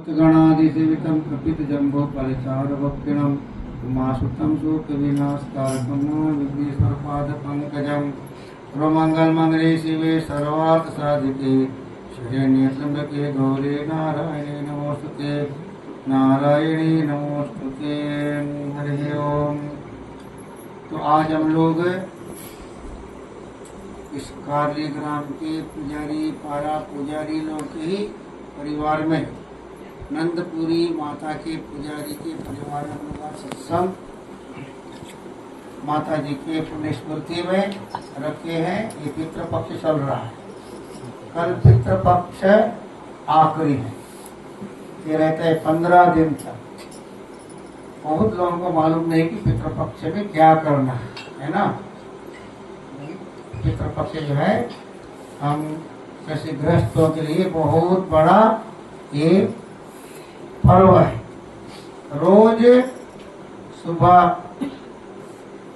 गणादिसेवितं कपितजम्बो फलचारुभक्षिणं उमासुतं शोकविनाशकारकं विघ्नेश्वरपादपङ्कजं सर्वमङ्गलमङ्गले शिवे सर्वार्थसाधिके शरण्ये त्र्यम्बके गौरी नारायणे नमोस्तुते नारायणी नमोस्तुते। हरि ओम। तो आज हम लोग इस कार्ली ग्राम के पुजारी पारा पुजारी लोग के ही परिवार में नंदपुरी माता के पुजारी के परिवार में हम लोग सत्संग माता जी के पुण्य स्मृति में रखे हैं। ये पितृपक्ष चल रहा है। कल पितृपक्ष आखिरी है, ये रहता है 15 दिन तक। बहुत लोगों को मालूम नहीं कि पितृपक्ष में क्या करना है ना। पितृपक्ष जो है हम जैसे गृहस्थों के लिए बहुत बड़ा ये पर्व है। रोज सुबह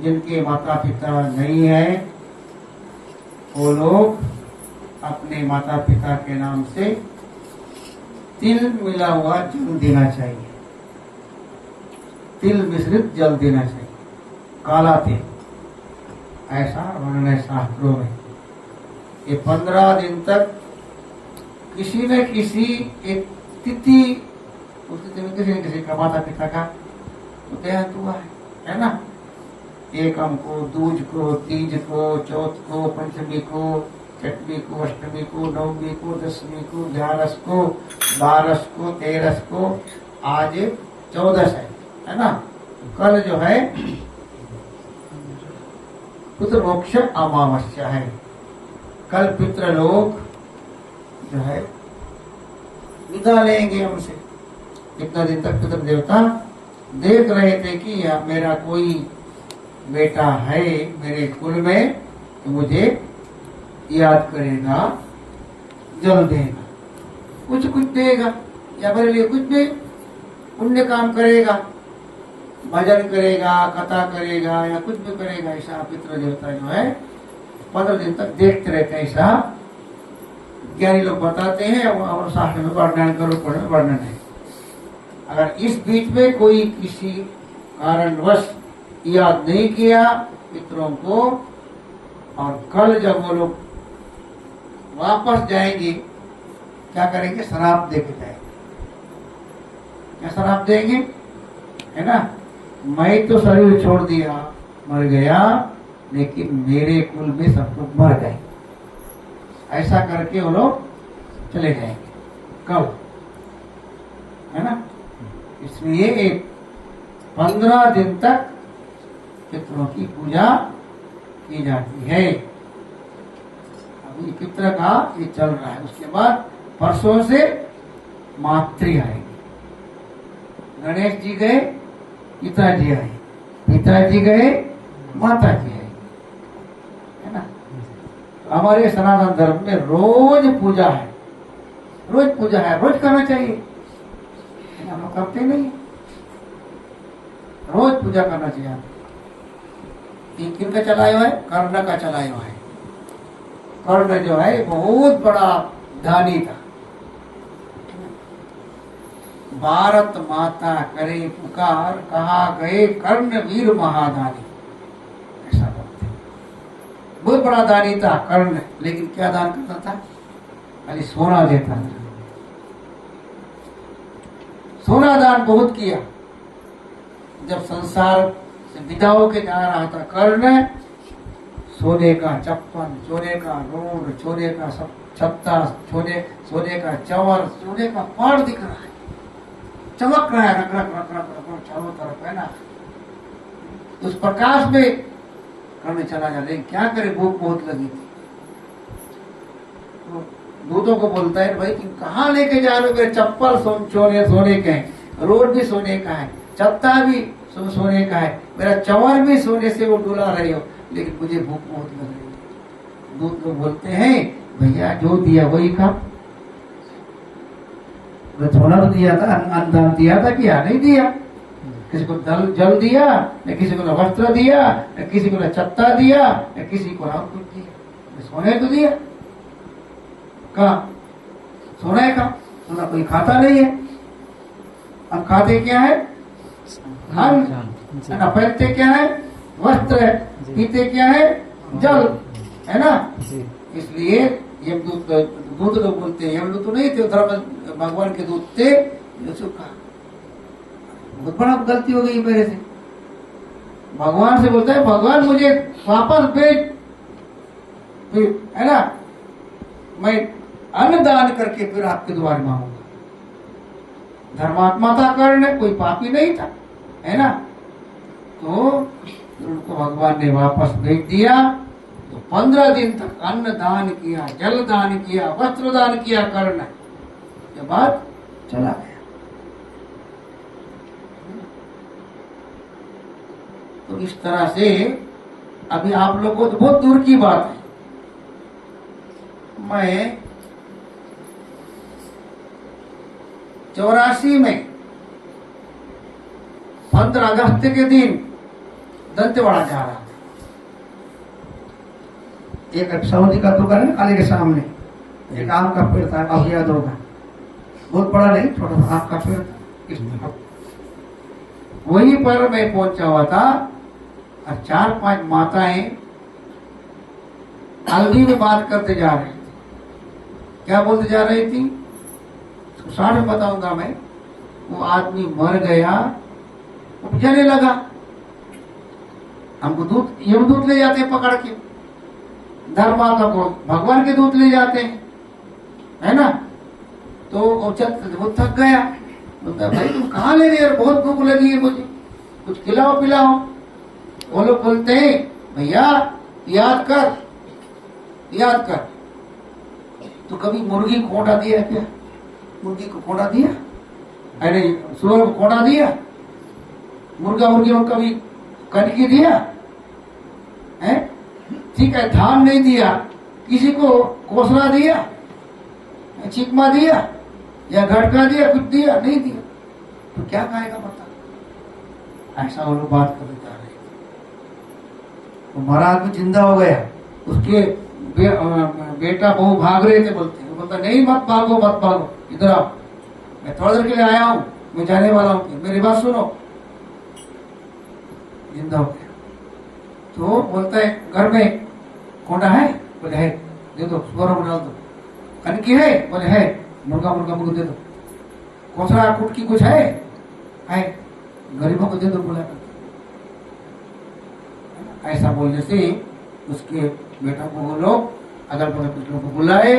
जिनके माता पिता नहीं है वो लोग अपने माता पिता के नाम से तिल मिला हुआ जल देना चाहिए। तिल मिश्रित जल देना चाहिए, काला तिल, ऐसा वर्णन है शास्त्रों में। ये 15 दिन तक किसी न किसी एक तिथि, उस तिथि में किसी न किसी का माता पिता का तो देहांत हुआ है ना। एकम को, दूज को, तीज को, चौथ को, पंचमी को, छठवीं को, अष्टमी को, नवमी को, दसवीं को, 11 को, 12 को, 13 को, आज 14 है ना। कल जो है पितृमोक्ष अमावस्या है। कल पितृलोक जो है विदा लेंगे हमसे। इतना दिन तक पितृ देवता देख रहे थे कि मेरा कोई बेटा है मेरे कुल में तो मुझे याद करेगा, जल देगा, कुछ देगा या मेरे लिए कुछ भी पुण्य काम करेगा, भजन करेगा, कथा करेगा या कुछ भी करेगा। ऐसा पितृ देवता जो है 15 दिन तक देखते रहते हैं। ऐसा ज्ञानी लोग बताते हैं और शास्त्र में वर्णन करो, वर्णन है। अगर इस बीच में कोई किसी कारणवश याद नहीं किया पितरों को और कल जब वो लोग वापस जाएंगे क्या करेंगे? शराब दे के जाएंगे। क्या शराब देंगे? है ना, मैं तो शरीर छोड़ दिया, मर गया, लेकिन मेरे कुल में सब लोग मर गए। ऐसा करके वो लोग चले जाएंगे कल, है ना। इसलिए 15 दिन तक पितरों की पूजा की जाती है। अभी पितर का ये चल रहा है। उसके बाद परसों से मातृ आएगी। गणेश जी गए, पिताजी आए, पिताजी गए, माता जी आए, है ना। हमारे सनातन धर्म में रोज पूजा है, रोज पूजा है, रोज करना चाहिए। हम लोग करते नहीं, रोज पूजा करना चाहिए। किन का चलाया हुआ है? कर्ण का चलाया हुआ है। कर्ण जो है बहुत बड़ा दानी था। भारत माता करे पुकार, कहा गए कर्ण वीर महादानी। ऐसा बोलते, बहुत बड़ा दानी था कर्ण। लेकिन क्या दान करता था? खाली सोना देता था। सोना दान बहुत किया। जब संसार से विदा होके जा रहा था कर्ण, सोने का चप्पल, सोने का रोड, सोने का सब छत्ता, सोने का चवर, सोने का पहाड़ दिख रहा है, चमक रहा है, रख रख रख रख रख चारों तरफ, है ना। उस प्रकाश में कर्ण चला जा। लेकिन क्या करे, भूख बहुत लगी थी। तो दूतों को बोलता है, भाई तुम कहाँ लेके जा रहे हो? मेरे चप्पल सोने के हैं, रोड भी सोने का है, छत्ता भी सोने का है, मेरा चवर भी सोने से वो डुला रहे हो, लेकिन मुझे भूख बहुत लग रही है। दूत लोग बोलते हैं, भैया जो दिया वही खा। सोना तो दिया था, अन्नदान दिया था, क्या नहीं दिया? किसी को जल दिया, न किसी को न वस्त्र दिया, न किसी को न छत्ता दिया, न किसी को और कुछ दिया। सोने तो दिया, कहा सोना है, कहा सोना कोई खाता नहीं है, हम खाते क्या है? अन्न। है ना? पहनते क्या है? वस्त्र है। पीते क्या है? जल। है ना? इसलिए यमदूत, दूत लोग बोलते हैं, यमदूत तो नहीं थे, धर्म भगवान के दूत थे। कहा बहुत बड़ा गलती हो गई मेरे से। भगवान से बोलता है, भगवान मुझे वापस भेज, फिर है ना मैं अन्न दान करके फिर आपके द्वार में आऊंगा। धर्मात्मा था कर्ण, कोई पापी नहीं था, है ना? तो उनको भगवान ने वापस भेज दिया। तो 15 दिन तक अन्न दान किया, जल दान किया, वस्त्र दान किया कर्ण, के बाद चला गया। तो इस तरह से अभी आप लोगों को तो बहुत दूर की बात है, मैं 84 में 15 अगस्त के दिन दंतेवाड़ा जा रहा था। एक सऊदी का दुकान है काले के सामने, एक आम का पेड़ था, काफी याद होगा, बहुत बड़ा नहीं, छोटा सा आम का पेड़ था। वहीं पर मैं पहुंचा हुआ था और 4-5 माताएं हल्दी में बात करते जा रही थी। क्या बोलते जा रही थी? शार्ट में बताऊंगा मैं। वो आदमी मर गया, उपजाने लगा। हमको दूत, यमदूत ले जाते हैं पकड़ के, धर्मात्मा को भगवान के दूत ले जाते हैं, है ना? तो वो थक गया, बोलता भाई तुम कहाँ ले गए? बहुत भूख लगी है मुझे, कुछ खिलाओ पिलाओ। वो लोग बोलते हैं भैया याद कर, याद कर, तो कभी मुर्गी को खोटा दिया क्या? मुर्गी को खोटा दिया? अरे सुअर को खोटा दिया? मुर्गा मुर्गी को कभी कनकी दिया है? ठीक है, धान नहीं दिया, किसी को कोसला दिया, चिकमा दिया या घटका दिया, कुछ दिया? नहीं दिया, तो क्या खाएगा बता? ऐसा वो लोग बात करते जा रहे। तो मरा आदमी जिंदा हो गया, उसके बेटा बहू भाग रहे थे, बोलता नहीं मत भागो मत भागो, इधर आओ, मैं थोड़ी देर के लिए आया हूं, मैं जाने वाला हूं, मेरी बात सुनो। जिंदा हो गया। तो बोलता है घर में कोंडा है? बोले है, दे दो, सुअरों को डाल दो। कनकी है? बोले है, मुर्गा मुर्गा मुर्गा दे दो। कोसरा कुटकी कुछ है? गरीबों को दे दो बोला। ऐसा बोलने से उसके बेटा को वो लोग अगल बगल कुछ लोग को बुलाए,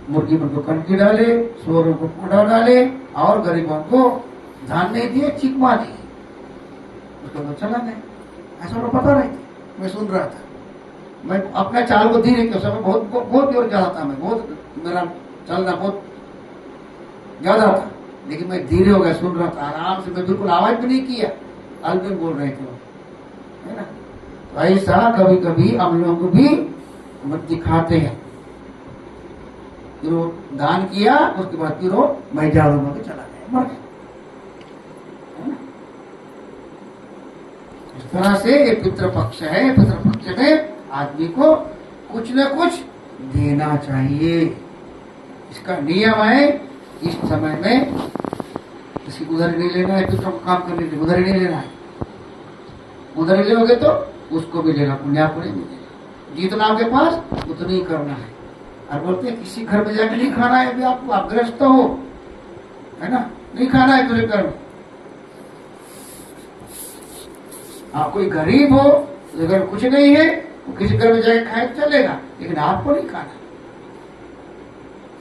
मुर्गी को कनकी डाले, सुअरों को कोंडा डाले और गरीबों को धान नहीं दिए, चिकमा दिए। उसको तो चला गए। ऐसा लोग पता नहीं, मैं सुन रहा था। मैं अपना चाल को धीरे के समय बहुत जोर ज्यादा था, मैं बहुत, मेरा चलना बहुत ज्यादा था, लेकिन मैं धीरे हो गया, सुन रहा था आराम से, मैं बिल्कुल आवाज भी नहीं किया, अलग बोल रहे थे, है ना? तो ऐसा कभी कभी हम लोग भी मत दिखाते हैं। फिर वो दान किया, उसके बाद फिर वो मैं जा दूंगा के चला गया, मर गया। इस तरह से ये पितृपक्ष है। पितृपक्ष में आदमी को कुछ न कुछ देना चाहिए, इसका नियम है। इस समय में किसी उधर नहीं लेना है, पितरों को काम करने के लिए उधर ही नहीं लेना है। उधर ही लोगे तो उसको भी लेना, पुण्यापुर नहीं मिलेगा। जितना आपके पास उतना ही करना है। और बोलते हैं किसी घर में जाके नहीं खाना है, अभी आपको, आप ग्रस्त हो, है ना, नहीं खाना है तुझे घर में। हाँ, कोई गरीब हो, अगर कुछ नहीं है, वो किसी घर में जाके खाए चलेगा, लेकिन आपको नहीं खाना।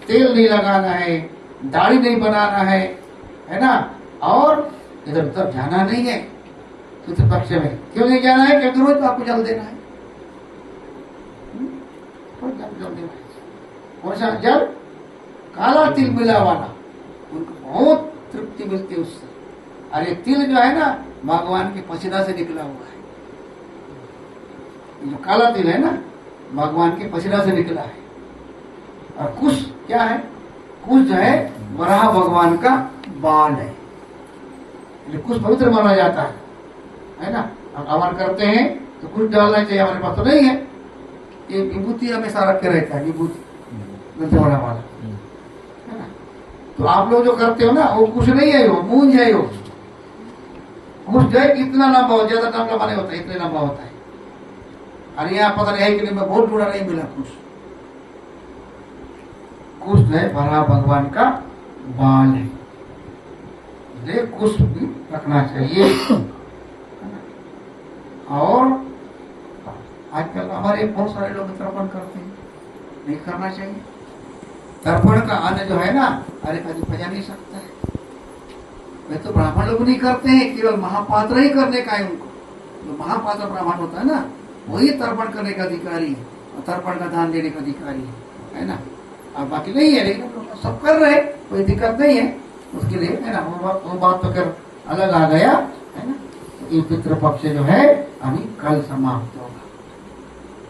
तेल नहीं लगाना है, दाढ़ी नहीं बनाना है ना, और इधर उधर जाना नहीं है पितृपक्ष में। क्यों नहीं जाना है? क्योंकि रोज आपको जल देना है। जल देना है। कौन सा जल? काला तिल मिला वाला, उनको बहुत तृप्ति मिलती है उससे। और ये तिल जो है ना, भगवान के पसीना से निकला हुआ है। जो काला तिल है ना, भगवान के पसीना से निकला है। और कुश क्या है? कुश जो है वराह भगवान का बाल है, कुछ पवित्र माना जाता है ना। हम हवन करते हैं तो कुछ डालना चाहिए, हमारे पास तो नहीं है। ये विभूति हमेशा रख के रहता है, विभूति दंतेवाड़ा वाला, है ना। तो आप लोग जो करते हो ना वो कुछ नहीं है, वो मूंज है। वो कुछ जो है इतना लंबा हो, ज्यादा लंबा नहीं होता, इतने लंबा होता है। और यहाँ पता नहीं है कि मैं बहुत जुड़ा नहीं मिला कुछ कुछ जो है भरा भगवान का बाल है, ये कुछ भी रखना चाहिए। और आजकल हमारे बहुत सारे लोग तर्पण करते हैं, नहीं करना चाहिए। तर्पण का अन्न जो है ना, अरे कभी पचा नहीं सकता है। वे तो ब्राह्मण लोग नहीं करते हैं, केवल महापात्र ही करने का है उनको। जो महापात्र ब्राह्मण होता है ना, वही तर्पण करने का अधिकारी है और तर्पण का दान देने का अधिकारी है ना। अब बाकी नहीं है, लेकिन सब कर रहे, कोई दिक्कत नहीं है उसके लिए, है ना। वो बात तो कर अलग आ गया, है ना। ये पितृपक्ष जो है अभी कल समाप्त